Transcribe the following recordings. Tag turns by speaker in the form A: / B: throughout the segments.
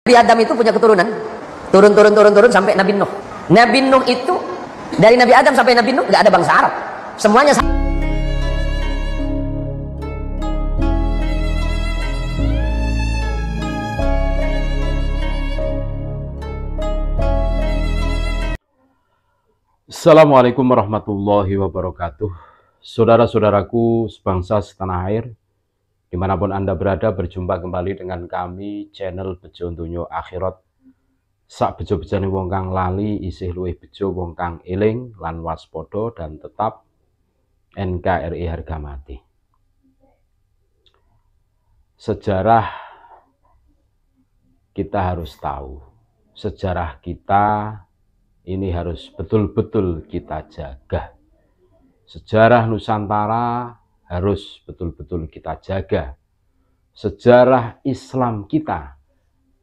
A: Nabi Adam itu punya keturunan, turun sampai Nabi Nuh. Nabi Nuh itu dari Nabi Adam sampai Nabi Nuh nggak ada bangsa Arab, semuanya.
B: Assalamualaikum warahmatullahi wabarakatuh. Saudara-saudaraku sebangsa setanah air, dimanapun Anda berada, berjumpa kembali dengan kami channel Bejo Donya Akhirat. Sak bejo-bejane wong kang lali isih luwih bejo wong kang eling lan waspada dan tetap NKRI harga mati. Sejarah kita harus tahu, sejarah kita ini harus betul-betul kita jaga. Sejarah Nusantara harus betul-betul kita jaga. Sejarah Islam kita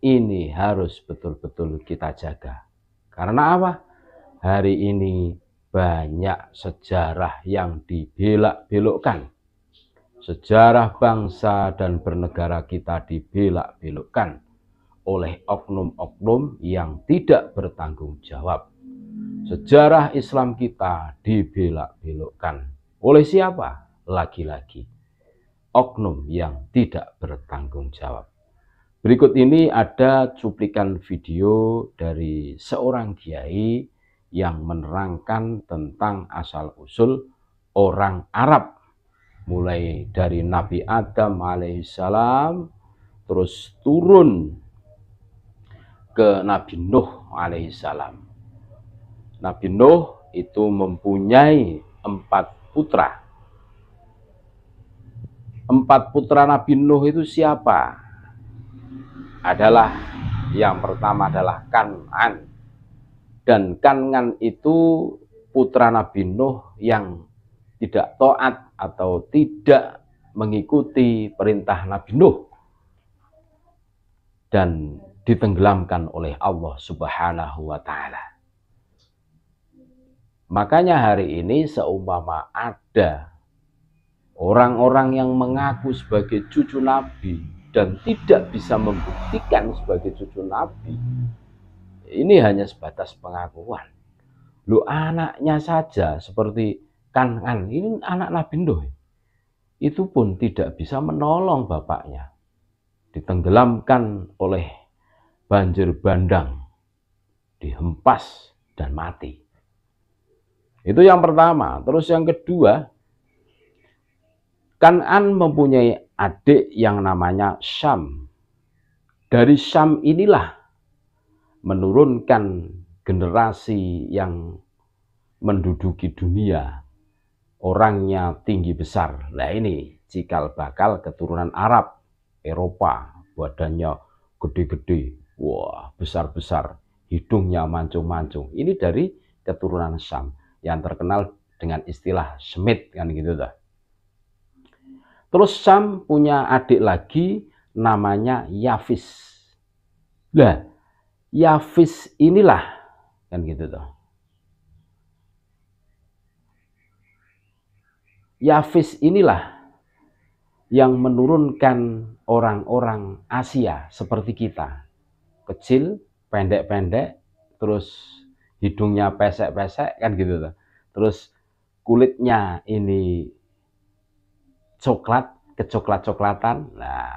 B: ini harus betul-betul kita jaga. Karena apa? Hari ini banyak sejarah yang dibelak-belokkan. Sejarah bangsa dan bernegara kita dibelak-belokkan oleh oknum-oknum yang tidak bertanggung jawab. Sejarah Islam kita dibelak-belokkan oleh siapa? Lagi-lagi oknum yang tidak bertanggung jawab. Berikut ini ada cuplikan video dari seorang kiai yang menerangkan tentang asal-usul orang Arab. Mulai dari Nabi Adam alaihissalam, terus turun ke Nabi Nuh alaihissalam. Nabi Nuh itu mempunyai 4 putra. 4 putra Nabi Nuh itu siapa? Adalah yang pertama adalah Kan'an. Dan Kan'an itu putra Nabi Nuh yang tidak taat atau tidak mengikuti perintah Nabi Nuh dan ditenggelamkan oleh Allah Subhanahu wa Ta'ala. Makanya hari ini seumpama ada orang-orang yang mengaku sebagai cucu Nabi dan tidak bisa membuktikan sebagai cucu Nabi, ini hanya sebatas pengakuan. Lu anaknya saja seperti Kan'an, ini anak Nabi Nuh, itu pun tidak bisa menolong bapaknya, ditenggelamkan oleh banjir bandang, dihempas dan mati. Itu yang pertama. Terus yang kedua, Kan'an mempunyai adik yang namanya Syam. Dari Syam inilah menurunkan generasi yang menduduki dunia. Orangnya tinggi besar. Nah ini cikal bakal keturunan Arab, Eropa. Badannya gede-gede. Wah, besar-besar. Hidungnya mancung-mancung. Ini dari keturunan Syam yang terkenal dengan istilah Semit, kan gitu dah. Terus Syam punya adik lagi namanya Yafis. Nah, Yafis inilah, kan gitu dah. Yafis inilah yang menurunkan orang-orang Asia seperti kita. Kecil, pendek-pendek, terus hidungnya pesek-pesek, kan gitu tuh. Terus kulitnya ini coklat, kecoklat-coklatan. Nah,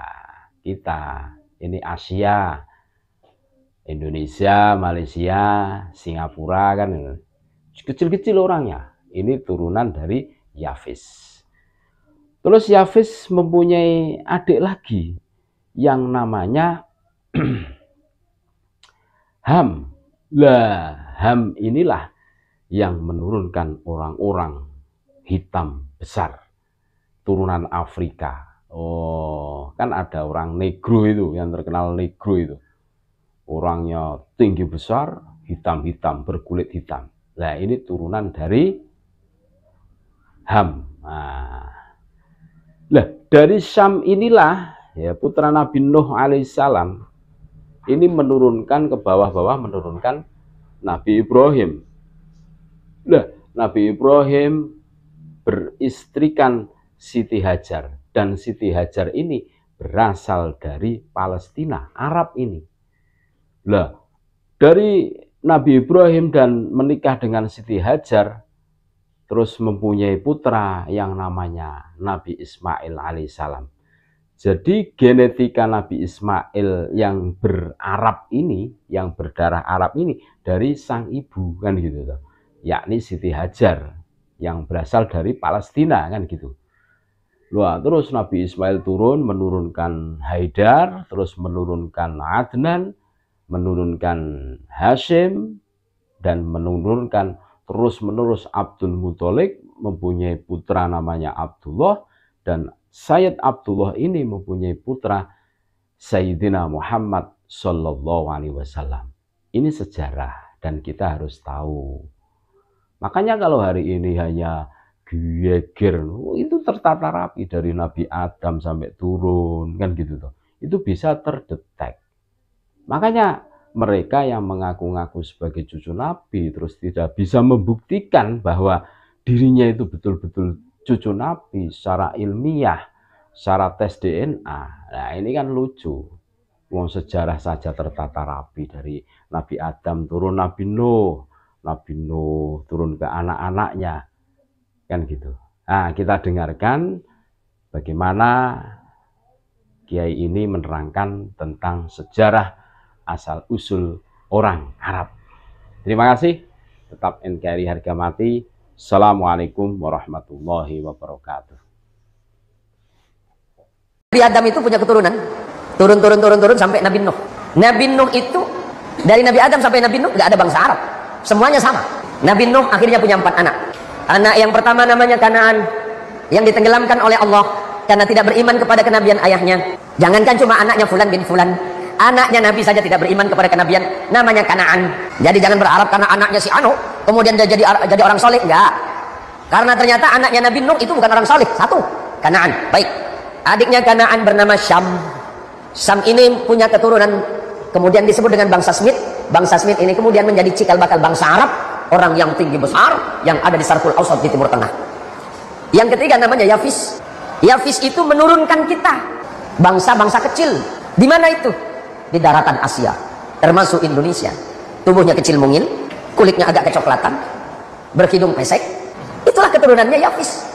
B: kita ini Asia, Indonesia, Malaysia, Singapura, kan kecil-kecil orangnya. Ini turunan dari Yafis. Terus Yafis mempunyai adik lagi yang namanya Ham. Lah, Ham inilah yang menurunkan orang-orang hitam besar, turunan Afrika. Oh, kan ada orang negro itu, yang terkenal negro itu. Orangnya tinggi besar, hitam-hitam, berkulit hitam. Nah, ini turunan dari Ham. Nah, dari Syam inilah ya putra Nabi Nuh alaihissalam ini menurunkan ke bawah-bawah, menurunkan Nabi Ibrahim. Nah, Nabi Ibrahim beristrikan Siti Hajar. Dan Siti Hajar ini berasal dari Palestina, Arab ini. Lah, dari Nabi Ibrahim dan menikah dengan Siti Hajar, terus mempunyai putra yang namanya Nabi Ismail alaihissalam. Jadi genetika Nabi Ismail yang berarab ini, yang berdarah Arab ini dari sang ibu kan gitu toh. Yakni Siti Hajar yang berasal dari Palestina kan gitu. Wah, terus Nabi Ismail turun menurunkan Haidar, terus menurunkan Adnan, menurunkan Hashim, dan menurunkan terus-menerus Abdul Muthalib, mempunyai putra namanya Abdullah, dan Sayyid Abdullah ini mempunyai putra Sayyidina Muhammad Sallallahu Alaihi Wasallam. Ini sejarah dan kita harus tahu. Makanya kalau hari ini hanya geger, itu tertata rapi dari Nabi Adam sampai turun kan gitu toh. Itu bisa terdetek. Makanya mereka yang mengaku-ngaku sebagai cucu Nabi terus tidak bisa membuktikan bahwa dirinya itu betul-betul cucu Nabi secara ilmiah, secara tes DNA. Nah ini kan lucu. Wong sejarah saja tertata rapi dari Nabi Adam turun Nabi Nuh turun ke anak-anaknya. Kan gitu. Nah kita dengarkan bagaimana Kiai ini menerangkan tentang sejarah asal-usul orang Arab. Terima kasih. Tetap NKRI harga mati. Assalamualaikum warahmatullahi wabarakatuh.
A: Nabi Adam itu punya keturunan. Turun sampai Nabi Nuh. Nabi Nuh itu, dari Nabi Adam sampai Nabi Nuh, nggak ada bangsa Arab. Semuanya sama. Nabi Nuh akhirnya punya 4 anak. Anak yang pertama namanya Kanaan, yang ditenggelamkan oleh Allah karena tidak beriman kepada kenabian ayahnya. Jangankan cuma anaknya Fulan bin Fulan, anaknya Nabi saja tidak beriman kepada kenabian, namanya Kanaan. Jadi jangan berharap karena anaknya si Anu kemudian dia jadi orang soleh, enggak. Karena ternyata anaknya Nabi Nuh itu bukan orang soleh. Satu, Kanaan. Baik. Adiknya Kanaan bernama Syam. Syam ini punya keturunan, kemudian disebut dengan bangsa Smith. Bangsa Smith ini kemudian menjadi cikal bakal bangsa Arab, orang yang tinggi besar yang ada di Syarqul Awsat di Timur Tengah. Yang ketiga namanya Yafis. Yafis itu menurunkan kita, bangsa-bangsa kecil. Di mana itu? Di daratan Asia, termasuk Indonesia. Tubuhnya kecil mungil, kulitnya agak kecoklatan, berhidung pesek. Itulah keturunannya Yafis.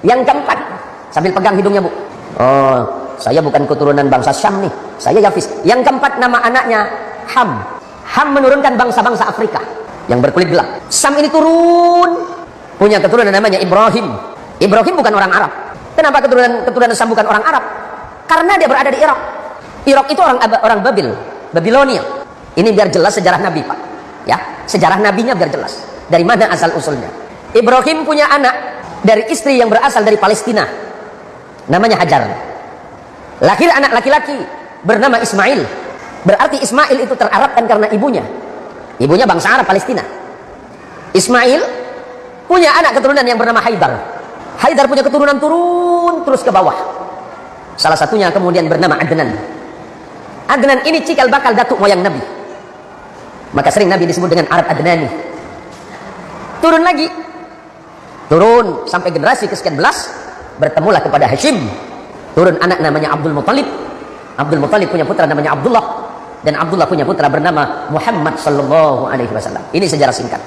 A: Yang keempat, sambil pegang hidungnya Bu. Oh, saya bukan keturunan bangsa Syam nih, saya Yafis. Yang keempat nama anaknya Ham. Ham menurunkan bangsa-bangsa Afrika yang berkulit gelap. Syam ini turun, punya keturunan namanya Ibrahim. Ibrahim bukan orang Arab. Kenapa keturunan Syam bukan orang Arab? Karena dia berada di Irak. Irak itu orang Babilonia. Ini biar jelas sejarah Nabi, Pak. Ya, sejarah nabinya biar jelas. Dari mana asal usulnya? Ibrahim punya anak dari istri yang berasal dari Palestina. Namanya Hajar. Lahir anak laki-laki bernama Ismail. Berarti Ismail itu terarabkan karena ibunya. Ibunya bangsa Arab Palestina. Ismail punya anak keturunan yang bernama Haidar. Haidar punya keturunan turun terus ke bawah. Salah satunya kemudian bernama Adnan. Adnan ini cikal bakal datuk moyang Nabi. Maka sering Nabi disebut dengan Arab Adnani. Turun lagi. Turun sampai generasi ke-sekian belas. Bertemulah kepada Hashim. Turun anak namanya Abdul Muthalib. Abdul Muthalib punya putra namanya Abdullah. Dan Abdullah punya putra bernama Muhammad Sallallahu Alaihi Wasallam. Ini sejarah singkat.